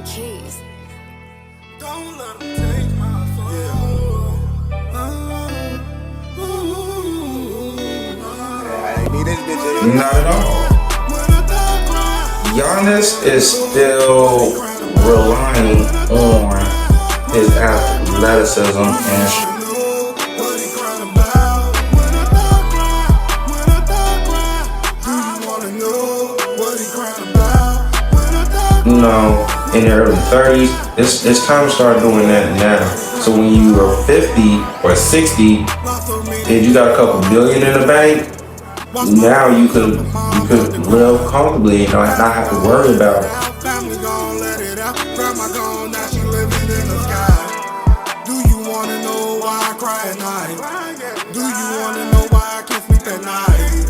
keys. Don't let them take my soul. I ain't need this bitch. Not at all. Giannis is still relying on his athleticism and in the early 30s, it's time to start doing that now. So when you are 50 or 60 and you got a couple billion in the bank, now you could live comfortably and not have to worry about it. Do you wanna know why I cry at night? Do you wanna know why I can't sleep at night?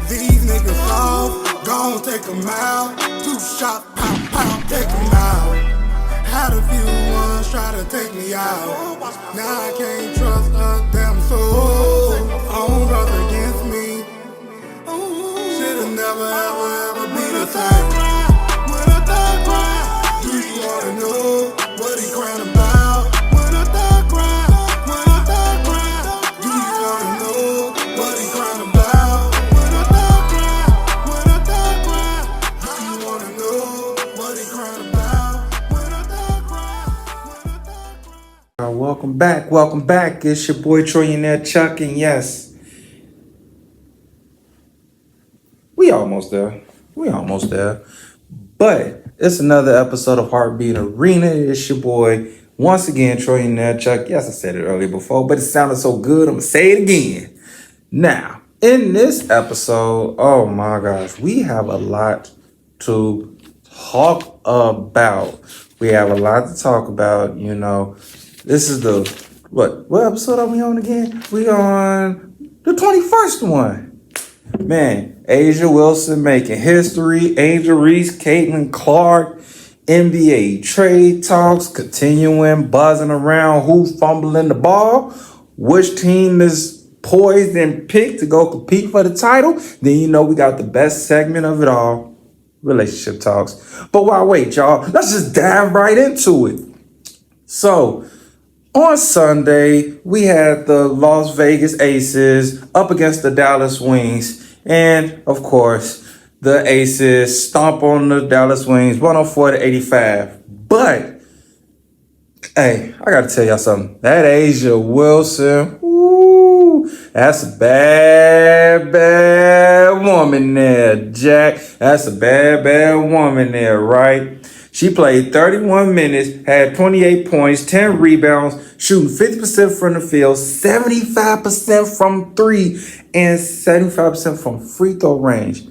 These niggas soft, gon' take them out. 2 shots, pow, pow, take them out. Had a few ones try to take me out. Now I can't trust a damn soul. Own brothers against me. Should've never ever be the same. When a thug cry, do you wanna know what he crying about? When a thug cry, do you wanna know what he crying about? When a thug cry, do you wanna know what he crying about? When a thug cry. Welcome back. It's your boy Trillionaire Chuck, and yes, we almost there. But it's another episode of Heartbeat Arena. It's your boy, once again, Trillionaire Chuck. Yes, I said it earlier before, but it sounded so good, I'm gonna say it again. Now, in this episode, oh my gosh, we have a lot to talk about. This is what episode are we on again? We on the 21st one. Man, Asia Wilson making history. Angel Reese, Caitlin Clark, NBA trade talks continuing, buzzing around. Who fumbling the ball? Which team is poised and picked to go compete for the title? Then we got the best segment of it all, relationship talks. But why wait, y'all? Let's just dive right into it. So, on Sunday, we had the Las Vegas Aces up against the Dallas Wings. And, of course, the Aces stomp on the Dallas Wings 104-85. But, hey, I got to tell y'all something. That Asia Wilson, that's a bad woman there, Jack. That's a bad woman there, right? She played 31 minutes, had 28 points, 10 rebounds, shooting 50% from the field, 75% from 3, and 75% from free throw range.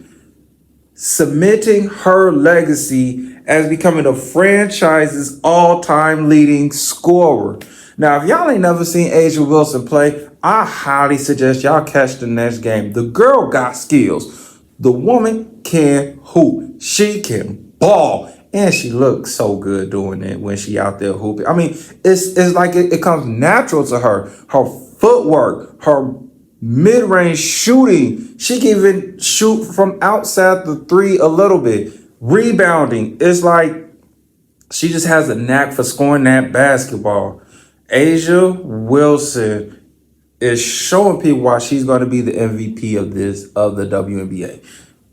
Cementing her legacy as becoming the franchise's all-time leading scorer. Now, if y'all ain't never seen Asia Wilson play, I highly suggest y'all catch the next game. The girl got skills. The woman can hoop. She can ball. And she looks so good doing it when she out there hooping. I mean, it's like it comes natural to her. Her footwork, her mid-range shooting. She can even shoot from outside the 3 a little bit. Rebounding. It's like she just has a knack for scoring that basketball. Asia Wilson is showing people why she's going to be the MVP of the WNBA.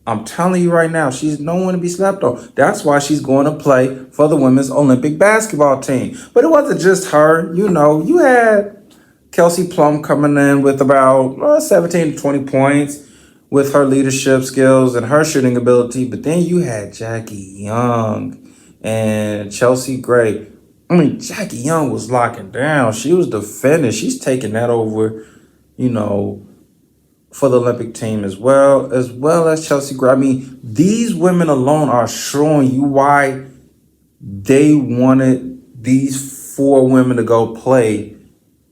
I'm telling you right now, she's no one to be slept on. That's why she's going to play for the women's Olympic basketball team. But it wasn't just her. You had Kelsey Plum coming in with about 17 to 20 points with her leadership skills and her shooting ability. But then you had Jackie Young and Chelsea Gray. Jackie Young was locking down. She was defending. She's taking that over, for the Olympic team as well as Chelsea Gray. These women alone are showing you why they wanted these 4 women to go play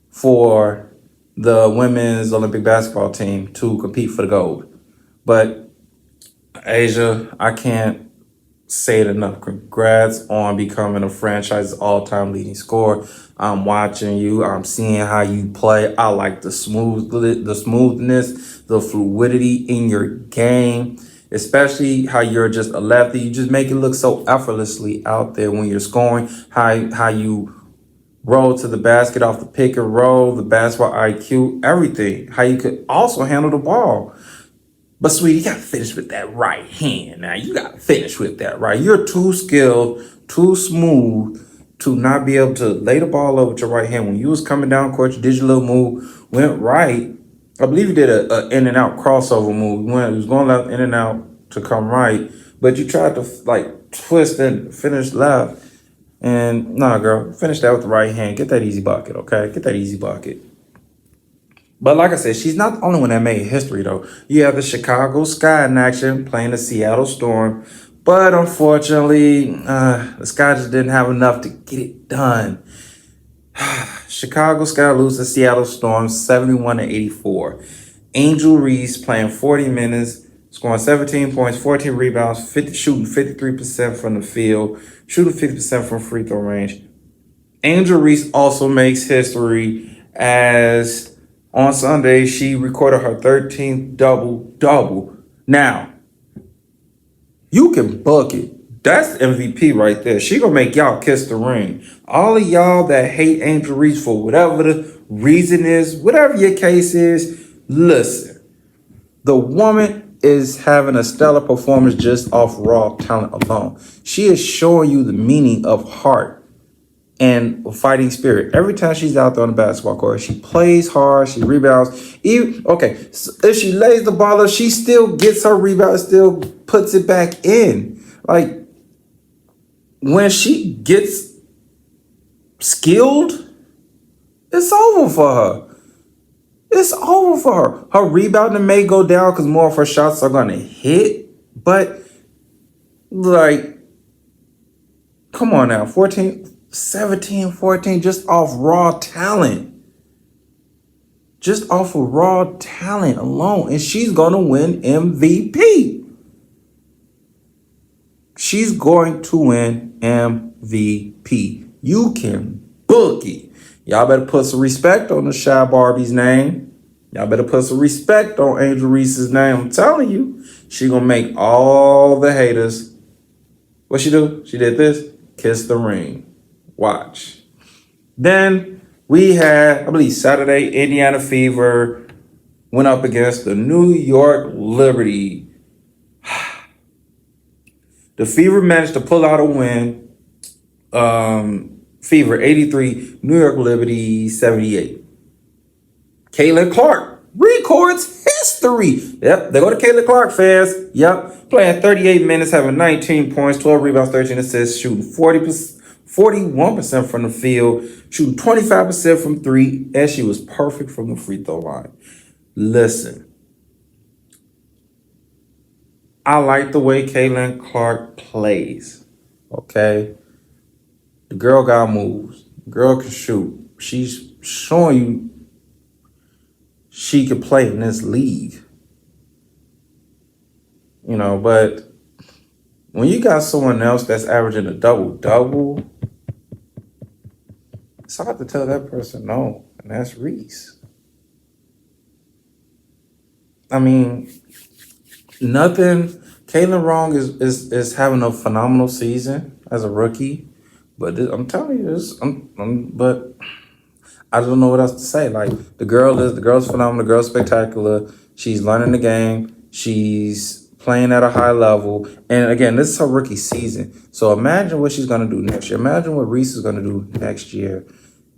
for the women's Olympic basketball team to compete for the gold. But Asia, I can't say it enough. Congrats on becoming a franchise's all-time leading scorer. I'm watching you. I'm seeing how you play. I like the smoothness, the fluidity in your game. especially how you're just a lefty. You just make it look so effortlessly out there when you're scoring. How you roll to the basket off the pick and roll, the basketball IQ, everything. How you could also handle the ball. But sweetie, you gotta finish with that right hand. Now you gotta finish with that right. You're too skilled, too smooth to not be able to lay the ball over with your right hand. When you was coming down court, you did your little move, went right. I believe you did a in and out crossover move. You was going left, in and out to come right, but you tried to like twist and finish left. And nah, girl, finish that with the right hand. Get that easy bucket, okay? Get that easy bucket. But like I said, she's not the only one that made history, though. You have the Chicago Sky in action playing the Seattle Storm. But unfortunately, the Sky just didn't have enough to get it done. Chicago Sky loses to Seattle Storm 71-84. Angel Reese playing 40 minutes, scoring 17 points, 14 rebounds, shooting 53% from the field, shooting 50% from free throw range. Angel Reese also makes history as on Sunday she recorded her 13th double-double. Now, you can book it. That's MVP right there. She gonna make y'all kiss the ring. All of y'all that hate Angel Reese for whatever the reason is, whatever your case is, listen. The woman is having a stellar performance just off raw talent alone. She is showing you the meaning of heart and fighting spirit. Every time she's out there on the basketball court, she plays hard, she rebounds. So if she lays the ball up, she still gets her rebound, still puts it back in. Like, when she gets skilled, it's over for her. It's over for her. Her rebounding may go down because more of her shots are going to hit. But, like, come on now. 17, 14, just off raw talent. Just off of raw talent alone. And she's going to win MVP. She's going to win MVP. You can book it. Y'all better put some respect on the Shy Barbie's name. Y'all better put some respect on Angel Reese's name. I'm telling you, she gonna make all the haters. What she do? She did this. Kiss the ring. Watch. Then we had, I believe Saturday, Indiana Fever went up against the New York Liberty. The Fever managed to pull out a win. Fever 83, New York Liberty 78. Caitlin Clark records history. Yep, they go to Caitlin Clark fans. Yep, playing 38 minutes, having 19 points, 12 rebounds, 13 assists, shooting 41% from the field, shooting 25% from three, and she was perfect from the free throw line. Listen. I like the way Caitlin Clark plays, okay? The girl got moves. The girl can shoot. She's showing you she can play in this league. You know, but when you got someone else that's averaging a double-double, it's hard to tell that person no, and that's Reese. I mean, nothing. Caitlin Wrong is having a phenomenal season as a rookie, but I'm telling you this. But I don't know what else to say. Like the girl's phenomenal. The girl's spectacular. She's learning the game. She's playing at a high level. And again, this is her rookie season. So imagine what she's gonna do next year. Imagine what Reese is gonna do next year,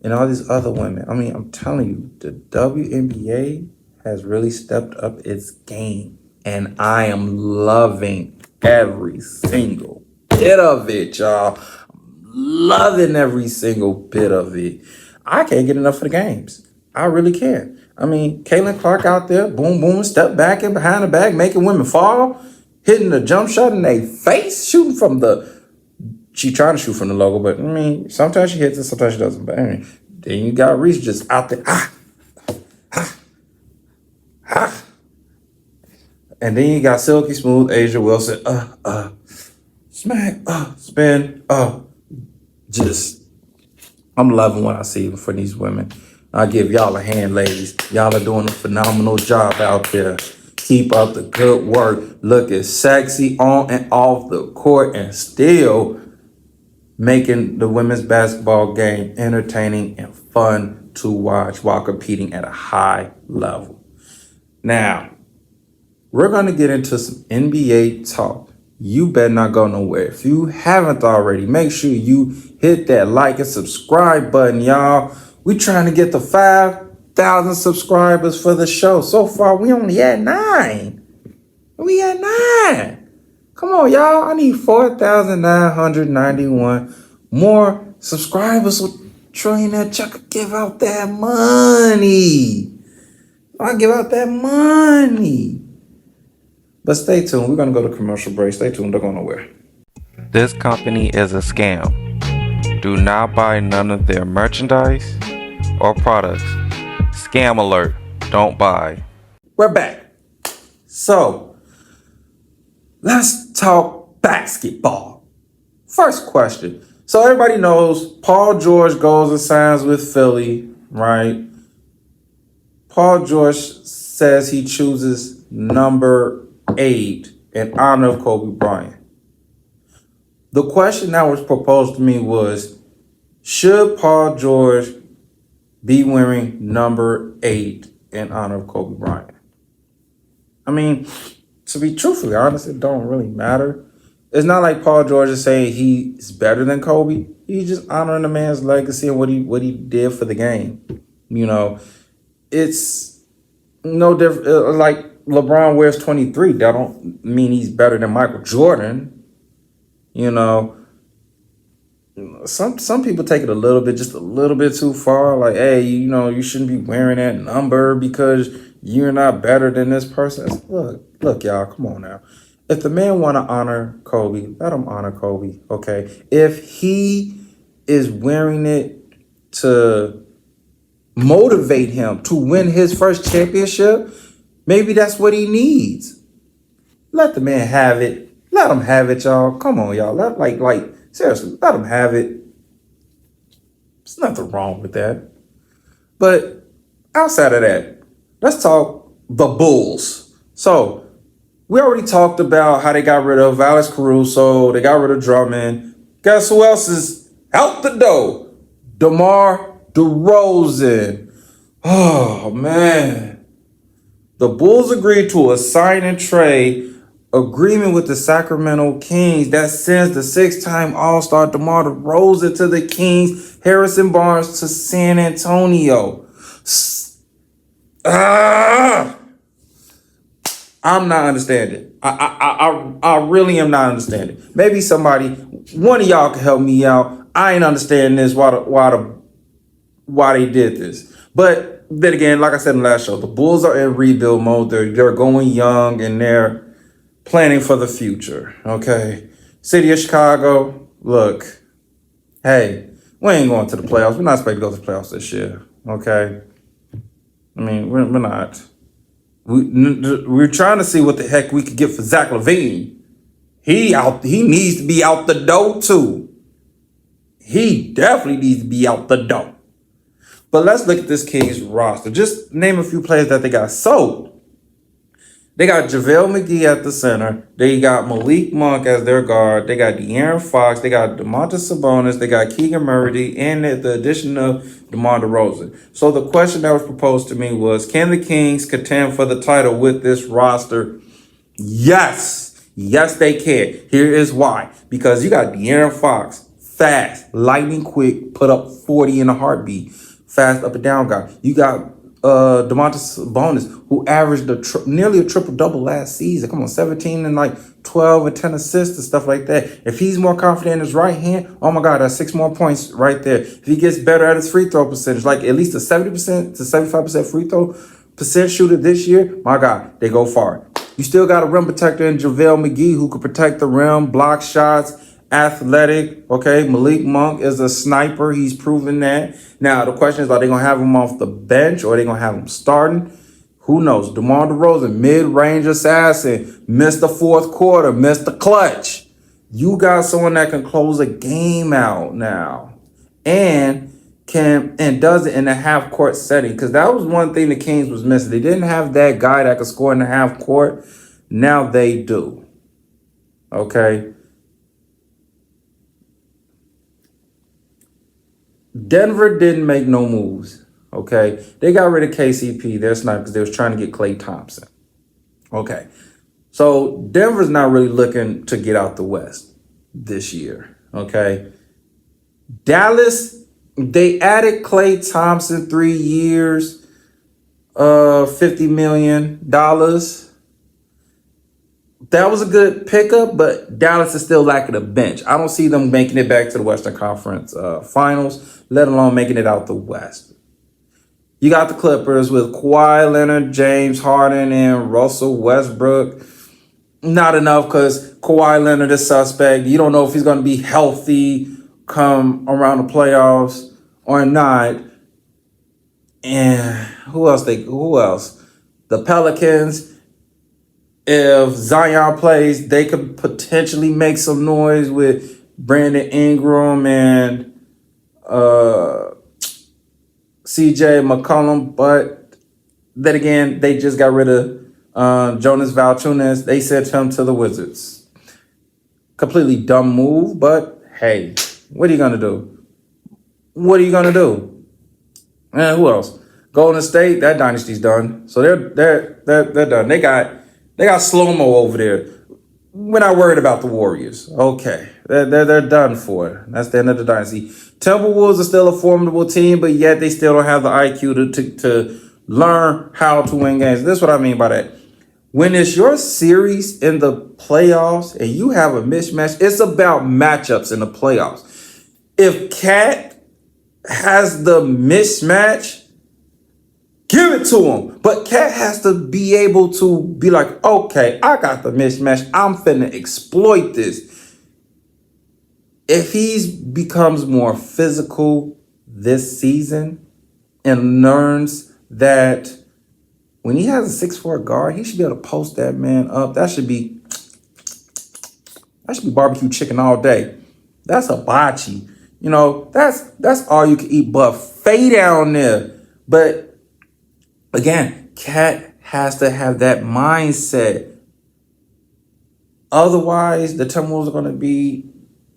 and all these other women. I mean, I'm telling you, the WNBA has really stepped up its game. And I am loving every single bit of it, y'all. Loving every single bit of it. I can't get enough of the games. I really can't. I mean, Caitlin Clark out there, boom, boom, step back and behind the back, making women fall, hitting the jump shot in their face, shooting from she trying to shoot from the logo, but I mean, sometimes she hits it, sometimes she doesn't. But I mean, then you got Reese just out there, And then you got Silky Smooth, Asia Wilson, smack, spin, I'm loving what I see for these women. I give y'all a hand, ladies. Y'all are doing a phenomenal job out there. Keep up the good work. Looking sexy on and off the court and still making the women's basketball game entertaining and fun to watch while competing at a high level. Now, we're going to get into some NBA talk. You better not go nowhere. If you haven't already, make sure you hit that like and subscribe button, y'all. We trying to get to 5,000 subscribers for the show. So far, we only at 9. We at 9. Come on, y'all. I need 4,991 more subscribers so Trillionaire Chuck could give out that money. I give out that money. But stay tuned. We're going to go to commercial break. Stay tuned. Don't go nowhere. This company is a scam. Do not buy none of their merchandise or products. Scam alert. Don't buy. We're back. So, let's talk basketball. First question. So everybody knows Paul George goes and signs with Philly, right? Paul George says he chooses number 8 in honor of Kobe Bryant. The question that was proposed to me was, should Paul George be wearing number 8 in honor of Kobe Bryant? I mean, to be truthfully honest, it don't really matter. It's not like Paul George is saying he's better than Kobe. He's just honoring the man's legacy and what he did for the game. You know, it's no different. Like LeBron wears 23. That don't mean he's better than Michael Jordan. You know, some people take it just a little bit too far. Like, hey, you know, you shouldn't be wearing that number because you're not better than this person. Look, y'all, come on now. If the man want to honor Kobe, let him honor Kobe, okay? If he is wearing it to motivate him to win his first championship, maybe that's what he needs. Let the man have it. Let him have it, y'all. Come on, y'all. Seriously, let him have it. There's nothing wrong with that. But outside of that, let's talk the Bulls. So, we already talked about how they got rid of Alex Caruso. They got rid of Drummond. Guess who else is out the door? DeMar DeRozan. Oh, man. The Bulls agreed to a sign and trade agreement with the Sacramento Kings that sends the 6-time All-Star DeMar DeRozan to the Kings, Harrison Barnes to San Antonio. I'm not understanding. I really am not understanding. Maybe one of y'all can help me out. I ain't understanding this, why they did this. But then again, like I said in the last show, the Bulls are in rebuild mode. They're going young and they're planning for the future. Okay. City of Chicago, look, hey, we ain't going to the playoffs. We're not expected to go to the playoffs this year. Okay. I mean, we're not. We're trying to see what the heck we could get for Zach LaVine. He needs to be out the door too. He definitely needs to be out the door. But let's look at this Kings roster. Just name a few players that they got sold. They got JaVale McGee at the center. They got Malik Monk as their guard. They got De'Aaron Fox. They got Domantas Sabonis. They got Keegan Murray and the addition of DeMar DeRozan. So the question that was proposed to me was, can the Kings contend for the title with this roster? Yes. Yes, they can. Here is why. Because you got De'Aaron Fox, fast, lightning quick, put up 40 in a heartbeat. Fast up and down guy. You got Domantas Sabonis, who averaged nearly a triple-double last season. Come on, 17 and 12 and 10 assists and stuff like that. If he's more confident in his right hand, oh my God, that's 6 more points right there. If he gets better at his free throw percentage, like at least a 70% to 75% free throw percent shooter this year, my God, they go far. You still got a rim protector in JaVale McGee who could protect the rim, block shots, athletic, okay? Malik Monk is a sniper. He's proven that. Now, the question is, are they going to have him off the bench or are they going to have him starting? Who knows? DeMar DeRozan, mid-range assassin, missed the fourth quarter, missed the clutch. You got someone that can close a game out now. And can and does it in a half court setting, because that was one thing the Kings was missing. They didn't have that guy that could score in the half court. Now they do. Okay. Denver didn't make no moves. Okay. They got rid of KCP. That's not because they was trying to get Klay Thompson. Okay. So Denver's not really looking to get out the West this year. Okay. Dallas, they added Klay Thompson 3 years, $50 million. That was a good pickup, but Dallas is still lacking a bench. I don't see them making it back to the Western Conference Finals, let alone making it out the West. You got the Clippers with Kawhi Leonard, James Harden, and Russell Westbrook. Not enough because Kawhi Leonard is suspect. You don't know if he's going to be healthy come around the playoffs or not. And who else? The Pelicans. If Zion plays, they could potentially make some noise with Brandon Ingram and CJ McCollum. But then again, they just got rid of Jonas Valanciunas. They sent him to the Wizards. Completely dumb move, but hey, what are you gonna do? What are you gonna do? And who else? Golden State, that dynasty's done. So they're done. They got slow-mo over there. We're not worried about the Warriors. Okay. They're done for. That's the end of the dynasty. Timberwolves are still a formidable team, but yet they still don't have the IQ to learn how to win games. This is what I mean by that. When it's your series in the playoffs and you have a mismatch, it's about matchups in the playoffs. If Cat has the mismatch, give it to him. But Cat has to be able to be like, okay, I got the mismatch. I'm finna exploit this. If he becomes more physical this season and learns that when he has a 6'4" guard, he should be able to post that man up. That should be barbecue chicken all day. That's hibachi. You know, that's all you can eat buffet down there. But again, Cat has to have that mindset. Otherwise, the Timberwolves are going to be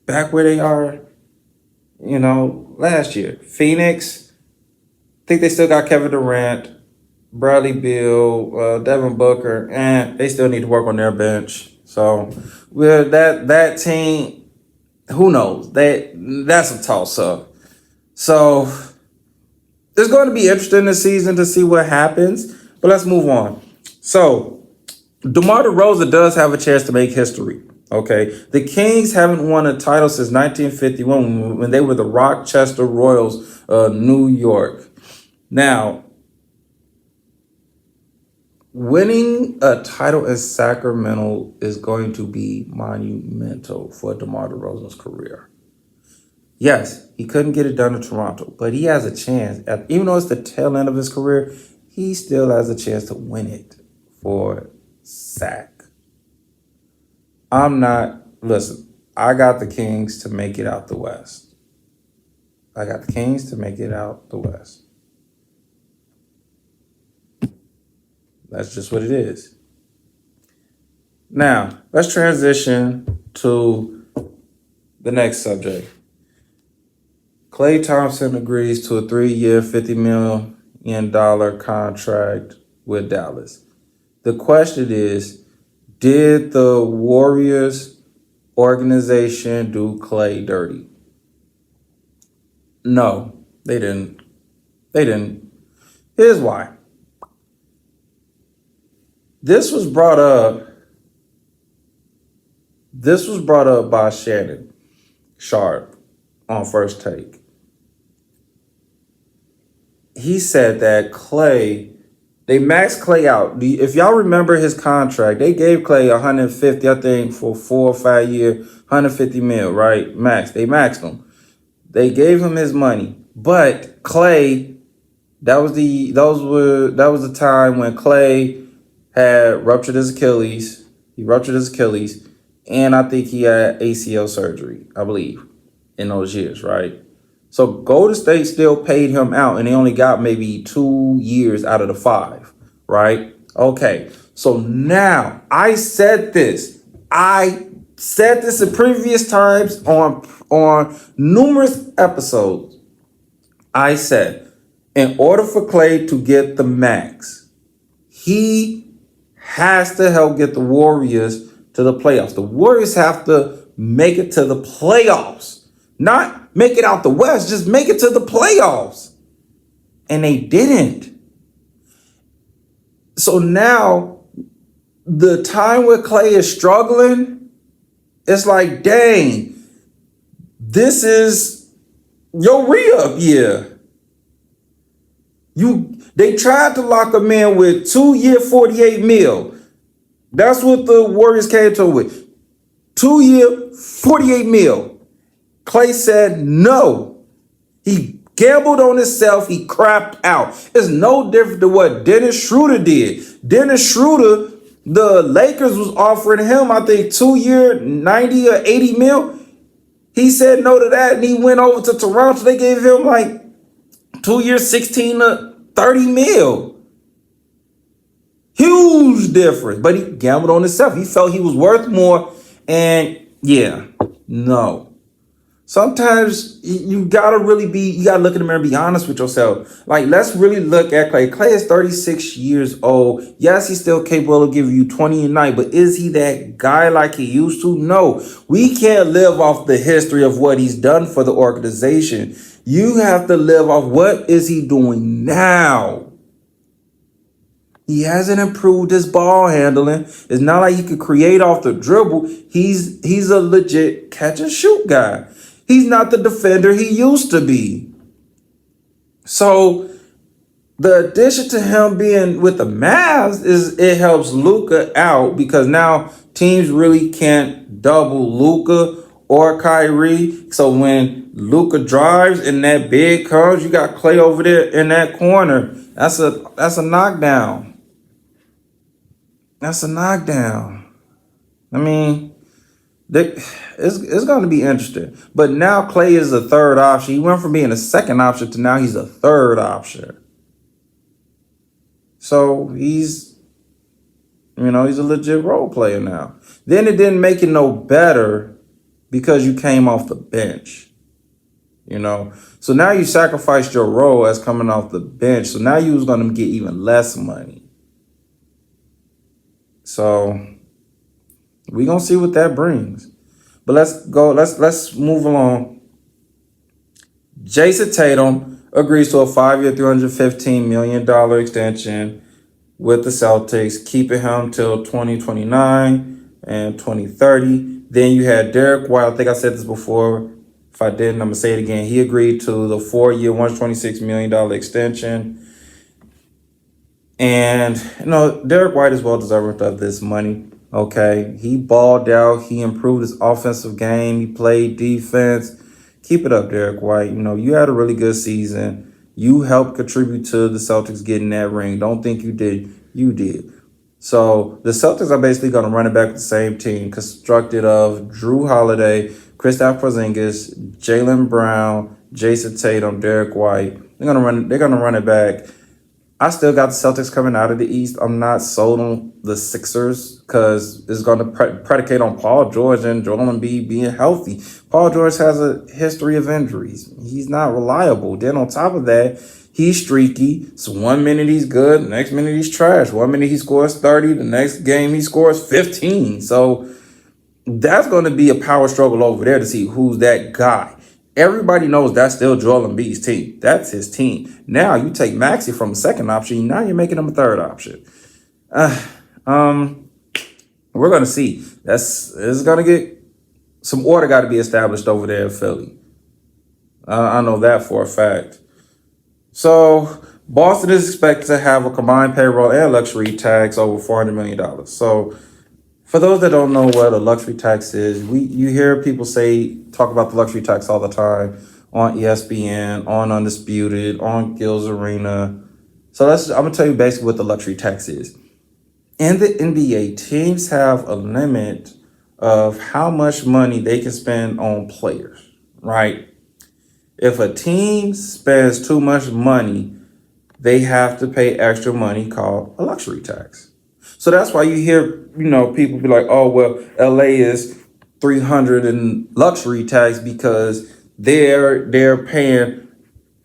back where they are, last year. Phoenix, I think they still got Kevin Durant, Bradley Beal, Devin Booker, and they still need to work on their bench. So with that team, who knows? That's a toss-up. So it's going to be interesting this season to see what happens. But let's move on. So DeMar DeRozan does have a chance to make history. Okay, the Kings haven't won a title since 1951 when they were the Rochester Royals, New York. Now, winning a title in Sacramento is going to be monumental for DeMar DeRozan's career. Yes, he couldn't get it done in Toronto, but he has a chance. Even though it's the tail end of his career, he still has a chance to win it for Sac. I got the Kings to make it out the West. That's just what it is. Now, let's transition to the next subject. Klay Thompson agrees to a 3-year, $50 million contract with Dallas. The question is, did the Warriors organization do Klay dirty? No, they didn't. Here's why. This was brought up by Shannon Sharp on First Take. He said that they maxed Klay out. If y'all remember his contract, they gave Klay 150, I think, for 4 or 5 years, 150 mil, right? They maxed him. They gave him his money. But Klay, that was the time when Klay had ruptured his Achilles. He ruptured his Achilles, and I think he had ACL surgery, I believe, in those years, right? So Golden State still paid him out, and they only got maybe 2 years out of the 5, right? Okay. So now I said this in previous times on numerous episodes. I said, in order for Clay to get the max, he has to help get the Warriors to the playoffs. The Warriors have to make it to the playoffs. Not make it out the West, just make it to the playoffs. And they didn't. So now, the time where Clay is struggling, it's like, dang, this is your re-up year. They tried to lock him in with 2-year, 48 mil. That's what the Warriors came to with. 2-year, 48 mil. Clay said no. He gambled on himself. He crapped out. It's no different than what Dennis Schroeder did. Dennis Schroeder, the Lakers was offering him, I think, 2-year, 90 or 80 mil. He said no to that, and he went over to Toronto. They gave him like 2 years, 16 to 30 mil. Huge difference. But he gambled on himself. He felt he was worth more. And yeah, no. Sometimes you gotta look in the mirror and be honest with yourself. Like, let's really look at Clay. Clay is 36 years old. Yes, he's still capable of giving you 20 a night, but is he that guy like he used to? No. We can't live off the history of what he's done for the organization. You have to live off what is he doing now. He hasn't improved his ball handling. It's not like he could create off the dribble. He's a legit catch and shoot guy. He's not the defender he used to be. So the addition to him being with the Mavs it helps Luka out, because now teams really can't double Luka or Kyrie. So when Luka drives and that big comes, you got Clay over there in that corner. That's a knockdown. That's a knockdown. I mean, it's going to be interesting. But now Clay is a third option. He went from being a second option to now he's a third option. So he's a legit role player now. Then it didn't make it no better because you came off the bench. So now you sacrificed your role as coming off the bench. So now you was going to get even less money. So we're going to see what that brings. But let's move along. Jason Tatum agrees to a 5-year, $315 million extension with the Celtics, keeping him till 2029 and 2030. Then you had Derek White. I think I said this before. If I didn't, I'm going to say it again. He agreed to the 4-year, $126 million extension. And, Derek White is well deserving of this money. Okay. He balled out. He improved his offensive game. He played defense. Keep it up, Derek White. You had a really good season. You helped contribute to the Celtics getting that ring. Don't think you did. You did. So the Celtics are basically going to run it back with the same team, constructed of Drew Holiday, Kristaps Porzingis, Jaylen Brown, Jason Tatum, Derek White. They're gonna run it back. I still got the Celtics coming out of the East. I'm not sold on the Sixers because it's going to predicate on Paul George and Joel Embiid being healthy. Paul George has a history of injuries. He's not reliable. Then on top of that, he's streaky. So 1 minute he's good, the next minute he's trash. 1 minute he scores 30, the next game he scores 15. So that's going to be a power struggle over there to see who's that guy. Everybody knows that's still Joel Embiid's team. That's his team. Now you take Maxey from a second option. Now you're making him a third option. We're going to see. It's going to get some order got to be established over there in Philly. I know that for a fact. So Boston is expected to have a combined payroll and luxury tax over $400 million. So for those that don't know what a luxury tax is, you hear people talk about the luxury tax all the time on ESPN, on Undisputed, on Gil's Arena. So I'm going to tell you basically what the luxury tax is. In the NBA, teams have a limit of how much money they can spend on players, right? If a team spends too much money, they have to pay extra money called a luxury tax. So that's why you hear, people be like, oh, well, LA is 300 in luxury tax because they're paying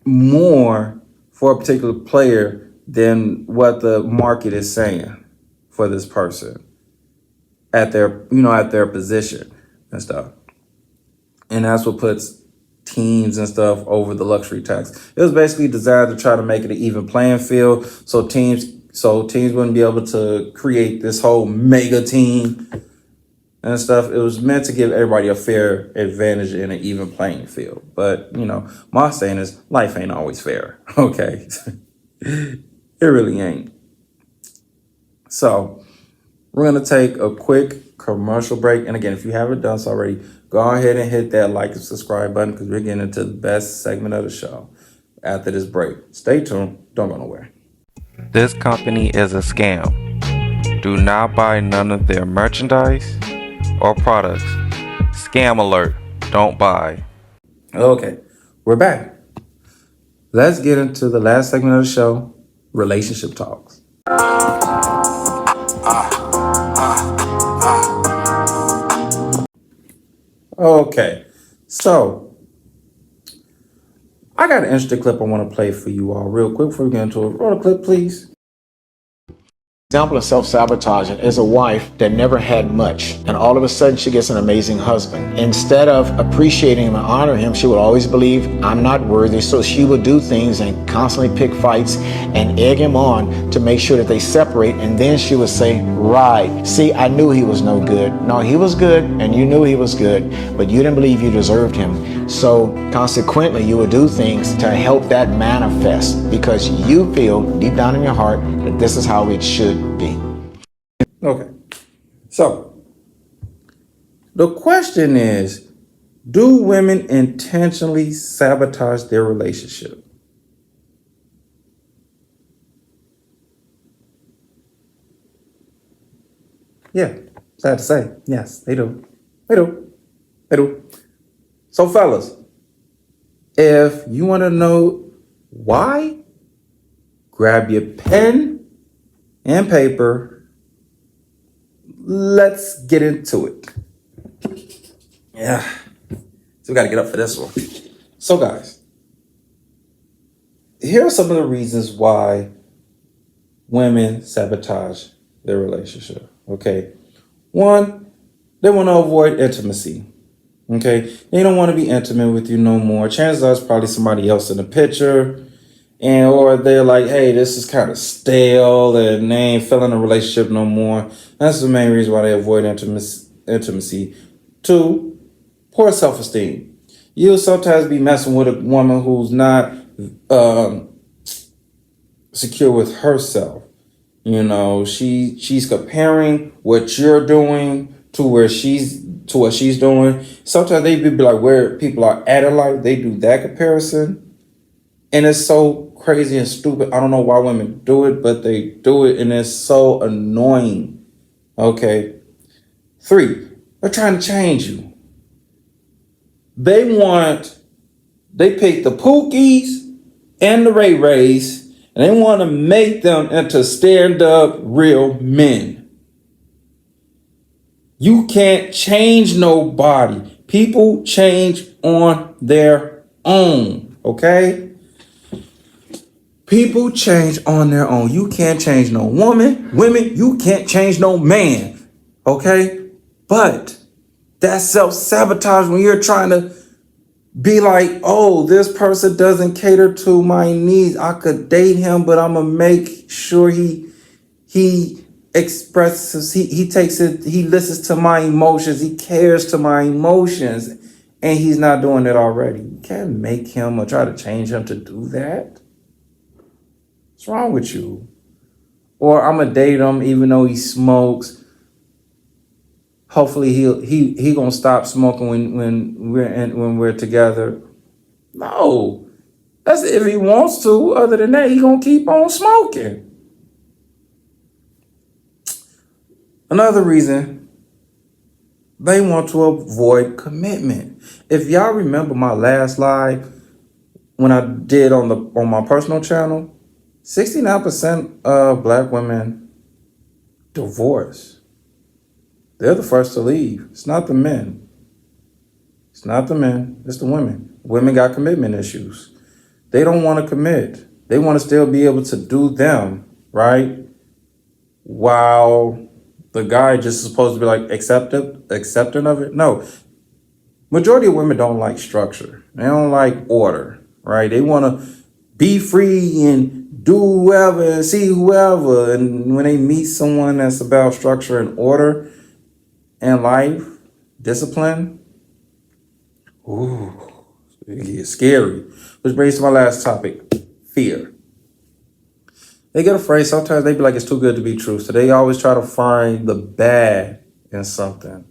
more for a particular player than what the market is saying for this person at their position and stuff. And that's what puts teams and stuff over the luxury tax. It was basically designed to try to make it an even playing field, so teams wouldn't be able to create this whole mega team and stuff. It was meant to give everybody a fair advantage in an even playing field. But my saying is life ain't always fair. Okay, it really ain't. So we're gonna take a quick commercial break. And again, if you haven't done so already, go ahead and hit that like and subscribe button because we're getting into the best segment of the show after this break. Stay tuned. Don't go nowhere. This company is a scam. Do not buy none of their merchandise or products. Scam alert. Don't buy. Okay, we're back. Let's get into the last segment of the show, relationship talks. Okay, so I got an interesting clip I want to play for you all real quick before we get into it. Roll the clip, please. Example of self-sabotaging is a wife that never had much, and all of a sudden she gets an amazing husband. Instead of appreciating him and honoring him, she would always believe, I'm not worthy, so she would do things and constantly pick fights and egg him on to make sure that they separate, and then she would say, right, see, I knew he was no good. No, he was good, and you knew he was good, but you didn't believe you deserved him. So consequently, you would do things to help that manifest because you feel deep down in your heart that this is how it should be. Okay, so the question is, do women intentionally sabotage their relationship? Yeah, sad to say, yes, they do. They do. They do. So fellas, if you want to know why, grab your pen and paper. Let's get into it. Yeah. So we got to get up for this one. So guys, here are some of the reasons why women sabotage their relationship. Okay. One, they want to avoid intimacy. Okay. They don't want to be intimate with you no more. Chances are it's probably somebody else in the picture. And or they're like, hey, this is kind of stale and they ain't feeling a relationship no more. That's the main reason why they avoid intimacy. Two, poor self-esteem. You'll sometimes be messing with a woman who's not secure with herself. She's comparing what you're doing to what she's doing. Sometimes they be like where people are at in life, they do that comparison. And it's so crazy and stupid. I don't know why women do it, but they do it, and it's so annoying. Okay. Three, they're trying to change you. They pick the Pookies and the Ray Rays, and they want to make them into stand-up real men. You can't change nobody. People change on their own, okay? People change on their own. You can't change no woman. Women, you can't change no man. Okay? But that's self-sabotage when you're trying to be like, oh, this person doesn't cater to my needs. I could date him, but I'm going to make sure he expresses, he takes it, he listens to my emotions. He cares to my emotions. And he's not doing it already. You can't make him or try to change him to do that. What's wrong with you? Or I'm gonna date him even though he smokes. Hopefully he gonna stop smoking when we're together. No, that's if he wants to. Other than that, he gonna keep on smoking. Another reason, they want to avoid commitment. If y'all remember my last live, when I did on my personal channel, 69% of black women divorce. They're the first to leave. It's not the men. It's not the men. It's the women. Women got commitment issues. They don't want to commit. They want to still be able to do them, right? While the guy just is supposed to be like accepting of it. No. Majority of women don't like structure. They don't like order, right? They want to be free and do whoever and see whoever. And when they meet someone that's about structure and order and life, discipline, ooh, it gets scary. Which brings to my last topic, fear. They get afraid. Sometimes they be like, it's too good to be true. So they always try to find the bad in something.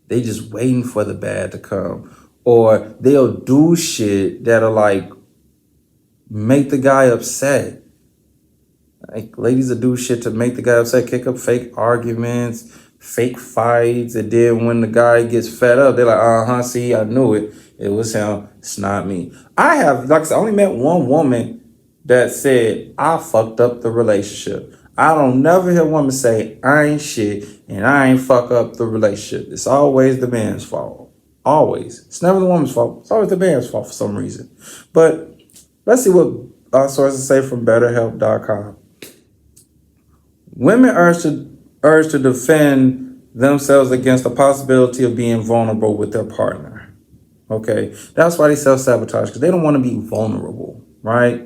They just waiting for the bad to come. Or they'll do shit that'll like make the guy upset. Like ladies will do shit to make the guy upset, kick up fake arguments, fake fights. And then when the guy gets fed up, they're like, see, I knew it. It was him. It's not me. I have, like I said, I only met one woman that said, I fucked up the relationship. I don't never hear a woman say, I ain't shit and I ain't fuck up the relationship. It's always the man's fault. Always. It's never the woman's fault. It's always the man's fault for some reason. But let's see what our sources say from BetterHelp.com. Women urge to defend themselves against the possibility of being vulnerable with their partner. Okay, that's why they self-sabotage, because they don't want to be vulnerable, right?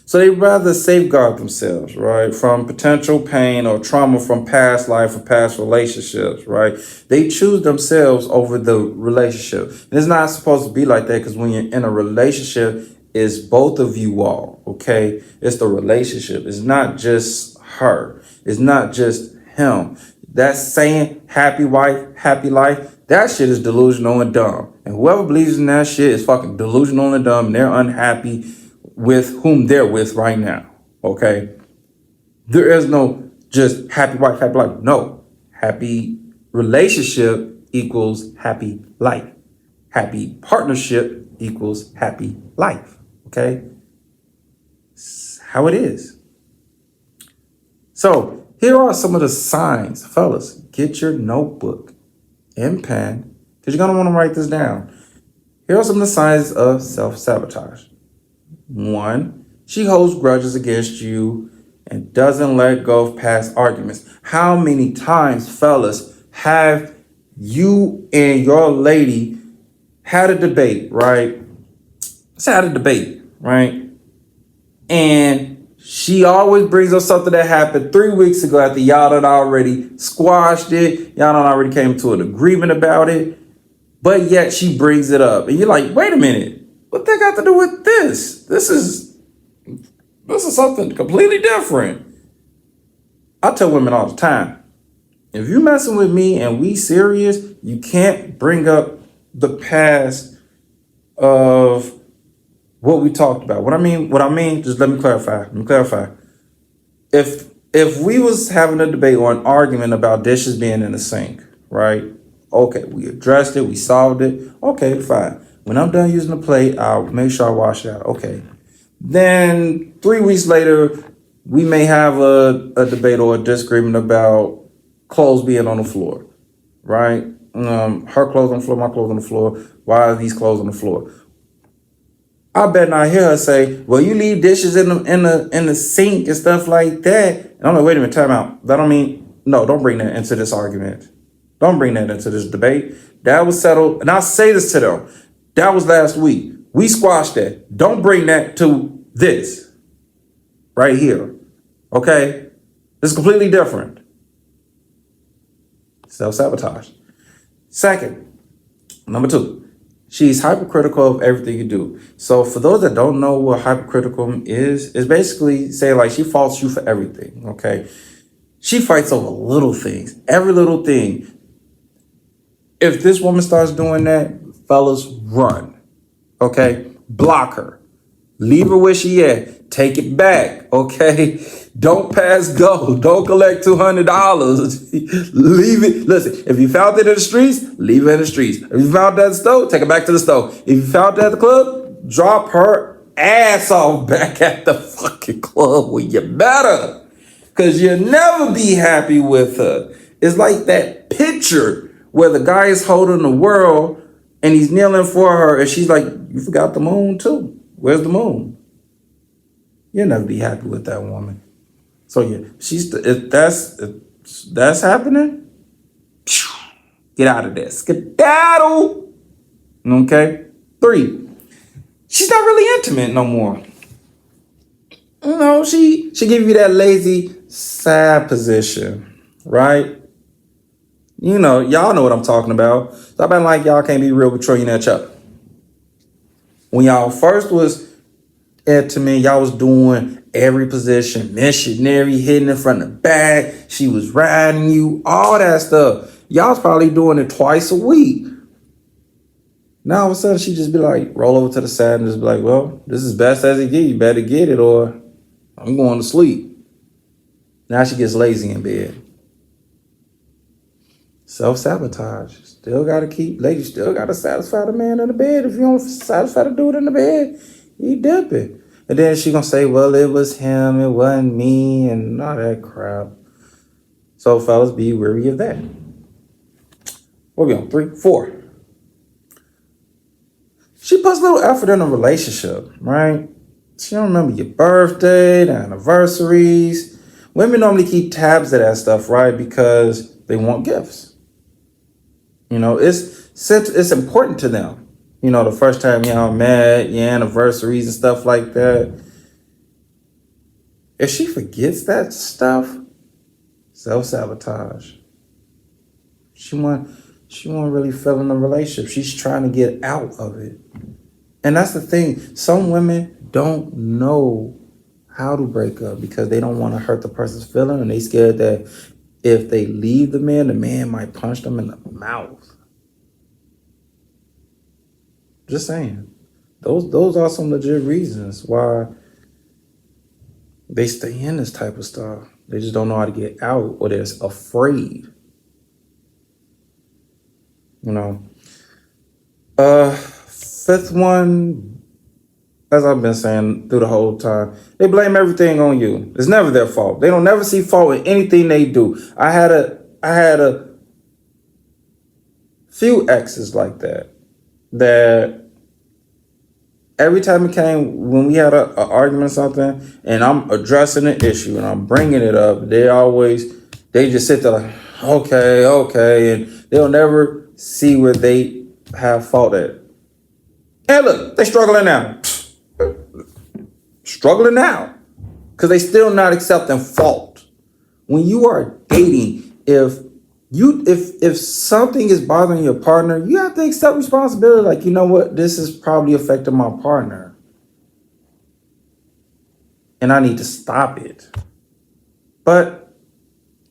So they rather safeguard themselves, right, from potential pain or trauma from past life or past relationships, right? They choose themselves over the relationship. And it's not supposed to be like that, because when you're in a relationship, it's both of you all, okay? It's the relationship. It's not just her. It's not just him. That saying, happy wife, happy life, that shit is delusional and dumb. And whoever believes in that shit is fucking delusional and dumb, and they're unhappy with whom they're with right now, okay? There is no just happy wife, happy life. No. Happy relationship equals happy life. Happy partnership equals happy life, okay? It's how it is. So here are some of the signs. Fellas, get your notebook and pen, because you're going to want to write this down. Here are some of the signs of self-sabotage. 1, she holds grudges against you and doesn't let go of past arguments. How many times, fellas, have you and your lady had a debate, right? Let's had a debate, right? And she always brings up something that happened 3 weeks ago after y'all done already squashed it. Y'all done already came to an agreement about it. But yet she brings it up. And you're like, wait a minute. What that got to do with this? This is something completely different. I tell women all the time, if you messing with me and we serious, you can't bring up the past of what we talked about. What I mean, just let me clarify. If we was having a debate or an argument about dishes being in the sink, right? Okay, we addressed it, we solved it. Okay, fine. When I'm done using the plate, I'll make sure I wash it out. Okay. Then 3 weeks later, we may have a debate or a disagreement about clothes being on the floor, right? Her clothes on the floor, my clothes on the floor. Why are these clothes on the floor? I bet not hear her say, well, you leave dishes in the sink and stuff like that. And I'm like, wait a minute, time out. That don't mean, no, don't bring that into this argument. Don't bring that into this debate. That was settled. And I say this to them. That was last week. We squashed that. Don't bring that to this right here. Okay? It's completely different. Self-sabotage. Second, number 2, she's hypercritical of everything you do. So for those that don't know what hypercritical is, it's basically saying like she faults you for everything. Okay? She fights over little things, every little thing. If this woman starts doing that, fellas, run. Okay? Block her. Leave her where she at. Take it back. Okay? Don't pass go. Don't collect $200. Leave it. Listen, if you found it in the streets, leave it in the streets. If you found it at the store, take it back to the store. If you found it at the club, drop her ass off back at the fucking club when you're better. Because you'll never be happy with her. It's like that picture where the guy is holding the world and he's kneeling for her and she's like, you forgot the moon too. Where's the moon? You'll never be happy with that woman. So yeah, if that's happening, get out of there. Skedaddle. Okay? 3, she's not really intimate no more. You know, she give you that lazy, sad position, right? You know, y'all know what I'm talking about. So I've been like, y'all can't be real with Trillionaire Chuck. When y'all first was intimate, y'all was doing every position, missionary, hitting it from the back. She was riding you, all that stuff. Y'all was probably doing it twice a week. Now all of a sudden she just be like, roll over to the side and just be like, well, this is best as it get. You better get it or I'm going to sleep. Now she gets lazy in bed. Self-sabotage. Still got to keep, ladies still got to satisfy the man in the bed. If you don't satisfy the dude in the bed, he dipping. And then she going to say, well, it was him, it wasn't me, and all that crap. So fellas, be wary of that. What are we on? 3, 4. She puts a little effort in a relationship, right? She don't remember your birthday, the anniversaries. Women normally keep tabs of that stuff, right? Because they want gifts. You know, it's important to them. You know, the first time y'all met, your anniversaries and stuff like that. If she forgets that stuff, self-sabotage. She won't really feel in a relationship. She's trying to get out of it. And that's the thing. Some women don't know how to break up because they don't want to hurt the person's feeling and they scared that if they leave the man might punch them in the mouth. Just saying. Those are some legit reasons why they stay in this type of stuff. They just don't know how to get out or they're afraid. You know. 5th one, as I've been saying through the whole time, they blame everything on you. It's never their fault. They don't never see fault in anything they do. I had a few exes like that every time it came, when we had an argument or something, and I'm addressing the issue and I'm bringing it up, they just sit there like, okay, and they'll never see where they have fault at. And look, they struggling now. Struggling now. Because they still not accepting fault. When you are dating, if something is bothering your partner, you have to accept responsibility. Like, you know what? This is probably affecting my partner. And I need to stop it. But,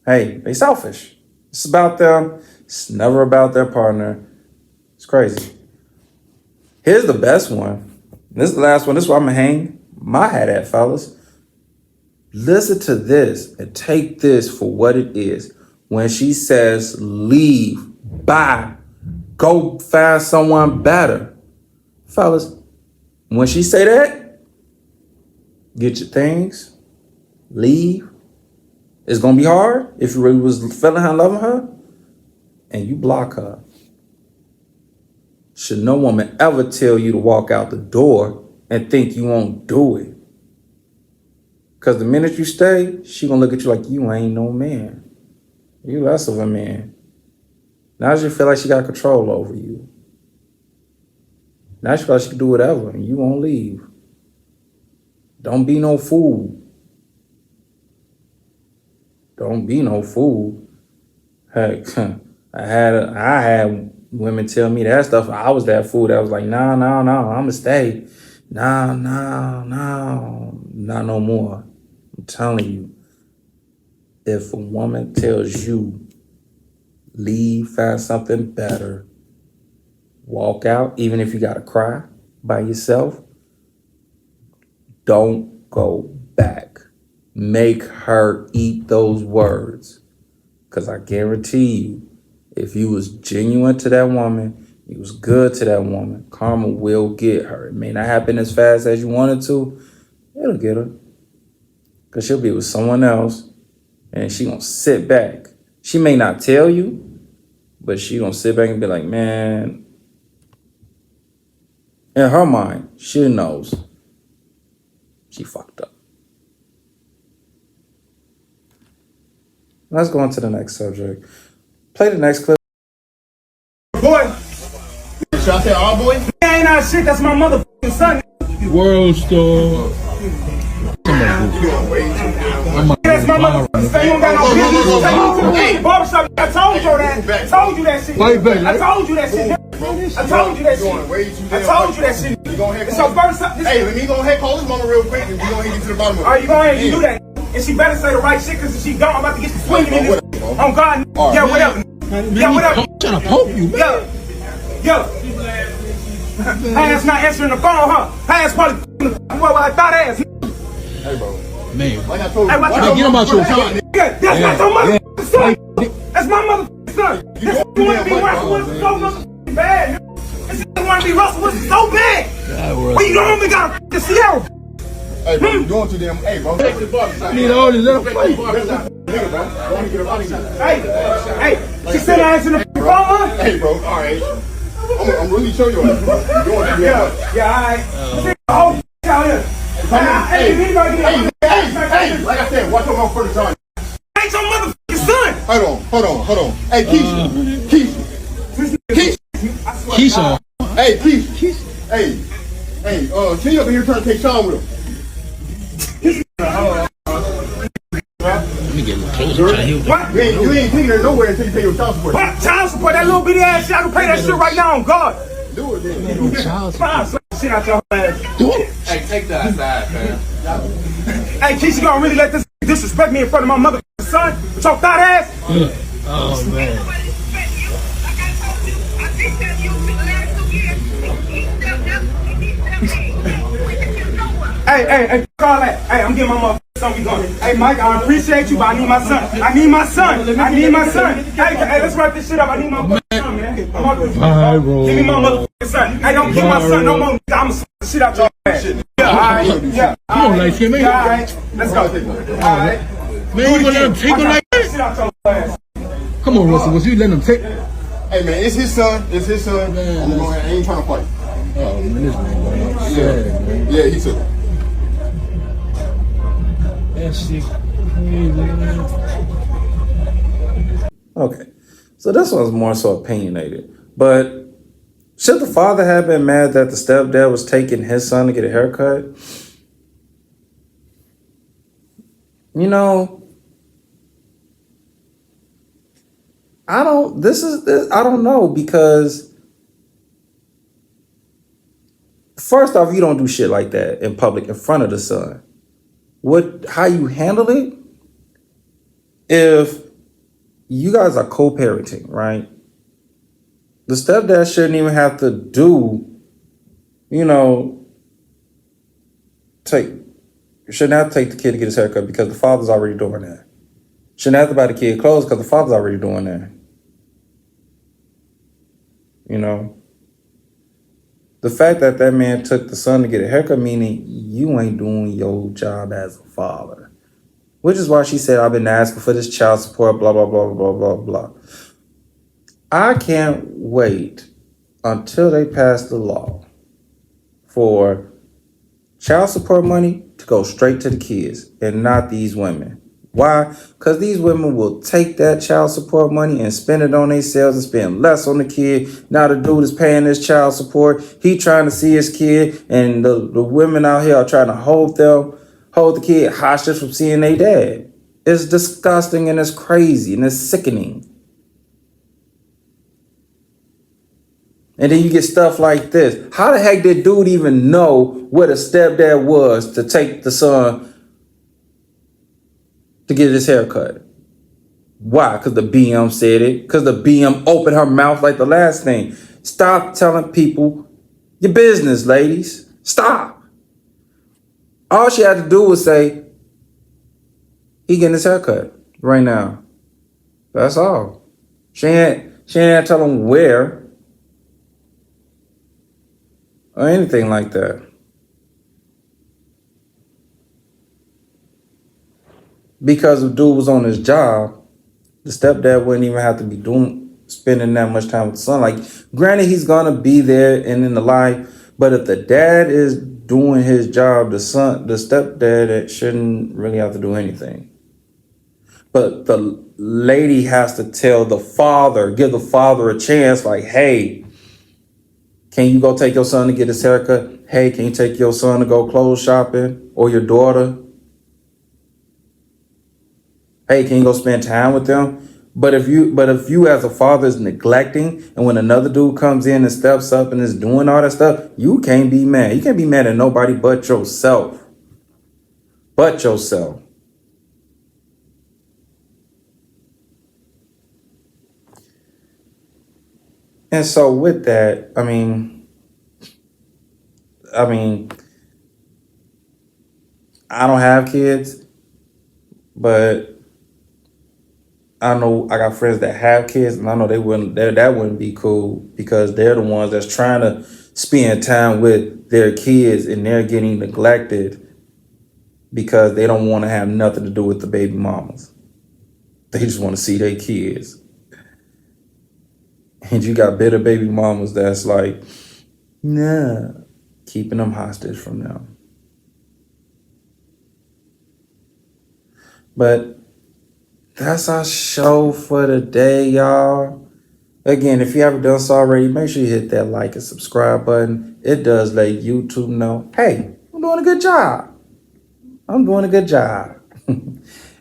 hey, they selfish. It's about them. It's never about their partner. It's crazy. Here's the best one. This is the last one. This is where I'm going to hang my hat at, fellas. Listen to this and take this for what it is. When she says, leave, bye, go find someone better. Fellas, when she say that, get your things, leave. It's going to be hard if you really was feeling her, loving her, and you block her. Should no woman ever tell you to walk out the door and think you won't do it. Because the minute you stay, she going to look at you like you ain't no man. You less of a man. Now she feel like she got control over you. Now she feel like she can do whatever and you won't leave. Don't be no fool. Don't be no fool. Heck, I had women tell me that stuff. I was that fool that was like, no, I'ma stay. No, not no more. I'm telling you. If a woman tells you, leave, find something better, walk out, even if you gotta cry by yourself, don't go back. Make her eat those words. Because I guarantee you, if you was genuine to that woman, You was good to that woman. Karma will get her. It may not happen as fast as you wanted to. It'll get her. Because she'll be with someone else and she gonna sit back. She may not tell you, but she gonna sit back and be like, man, in her mind, she knows she fucked up. Let's go on to the next subject. Play the next clip. Boy. Should I say all boy? Ain't not shit, that's my motherfucking son. World star. That's my motherfucking son. You don't got no business. Hey, barbershop, I told you that. I told you that shit. I told you that shit. I told you that shit. I told you that shit. It's your first time. Hey, let me go ahead call this mama real quick and we go ahead and get to the bottom of it. Alright, you go ahead and you do that. And she better say the right shit, cause if she don't, I'm about to get you swinging in this. On God, yeah, whatever. Yeah, whatever. I'm trying to poke you, man. Yo. Hey, that's not answering the phone, huh? Hey, that's probably what I thought ass. Hey, bro. Man. Like I told you. Hey, Get him out your son. That's not your motherfucking son. That's my motherfucking son. This you want to be Russell Wilson so motherfucking bad. This you want to be Russell Wilson so bad. Well, you don't even got a Sierra. Hey, bro, you doing too damn. Hey, bro. Take the barbershop. Need all this little fight. Nigga, bro. Go ahead and get a body shot. Hey, she said I answered the phone, huh? Hey, bro. All right. I'm really showing you. You're doing too damn much. Yeah, all right. Oh, out here. Hey, Like I said, watch your mouth for the time. ain't your motherfucking son. Hold on. Hey, Keisha. Keisha. Hey, Keisha. Hey, can you up in here trying to take Sean with him? Let me get a little closer. What? You ain't taking her nowhere until you pay your child support. What? Child support? That little bitty ass shit. I can pay that shit right now on God. Do it then. Child Fine, slap the shit out your ass. Do it. Hey, take that aside, man. Hey, Keisha, gonna really let this disrespect me in front of my motherfucking son? With your thought ass? Oh, man. Hey, call that. Hey, I'm getting my motherfucking son. We going. Hey, Mike, I appreciate you, but I need my son. I need my son. Hey, let's wrap this shit up. I need my motherfucking son, man. Give me my motherfucking son. Hey, don't kill my son no more. I'm slap the shit out your ass. Yeah, alright. Yeah. Come on, like him, man. Yeah, alright. Let's go. Alright. Man, you gonna let him take him like Shit that? out your ass. Come on, Russell. Was you letting him take? Hey, man, it's his son. I'm gonna go ahead. I ain't trying to fight. Oh, man, this man. Sad, man. Yeah, he took it. That shit crazy, man. Okay. So this one's more so opinionated. But should the father have been mad that the stepdad was taking his son to get a haircut? You know, I don't know, because first off, you don't do shit like that in public in front of the son. How you handle it, if you guys are co-parenting, right? The stepdad shouldn't even have to shouldn't have to take the kid to get his haircut because the father's already doing that. Shouldn't have to buy the kid clothes because the father's already doing that. You know? The fact that man took the son to get a haircut, meaning you ain't doing your job as a father. Which is why she said, I've been asking for this child support, blah, blah, blah, blah, blah, blah. I can't wait until they pass the law for child support money to go straight to the kids and not these women. Why? Because these women will take that child support money and spend it on themselves and spend less on the kid. Now the dude is paying his child support. He trying to see his kid, and the women out here are trying to hold the kid hostage from seeing their dad. It's disgusting and it's crazy and it's sickening. And then you get stuff like this. How the heck did dude even know what a stepdad was to take the son to get his hair cut? Why? Because the BM said it. Because the BM opened her mouth like the last thing. Stop telling people your business, ladies. Stop. All she had to do was say, he getting his hair cut right now. That's all. She ain't tell him where. or anything like that. Because if dude was on his job, the stepdad wouldn't even have to be spending that much time with the son. Like, granted, he's gonna be there and in the life, but if the dad is doing his job, the stepdad shouldn't really have to do anything. But the lady has to tell the father, give the father a chance, like, hey, can you go take your son to get his haircut? Hey, can you take your son to go clothes shopping? Or your daughter? Hey, can you go spend time with them? But if you as a father is neglecting, and when another dude comes in and steps up and is doing all that stuff, you can't be mad. You can't be mad at nobody but yourself. But yourself. And so with that, I mean, I don't have kids, but I know I got friends that have kids, and I know that wouldn't be cool, because they're the ones that's trying to spend time with their kids and they're getting neglected because they don't want to have nothing to do with the baby mamas. They just want to see their kids. And you got bitter baby mamas that's like, nah, keeping them hostage from them. But that's our show for today, y'all. Again, if you haven't done so already, make sure you hit that like and subscribe button. It does let YouTube know, hey, I'm doing a good job. I'm doing a good job.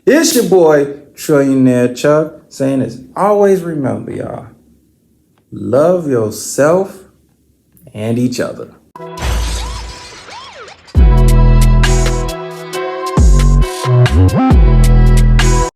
It's your boy, Trillionaire Chuck, saying this. Always remember, y'all, love yourself and each other.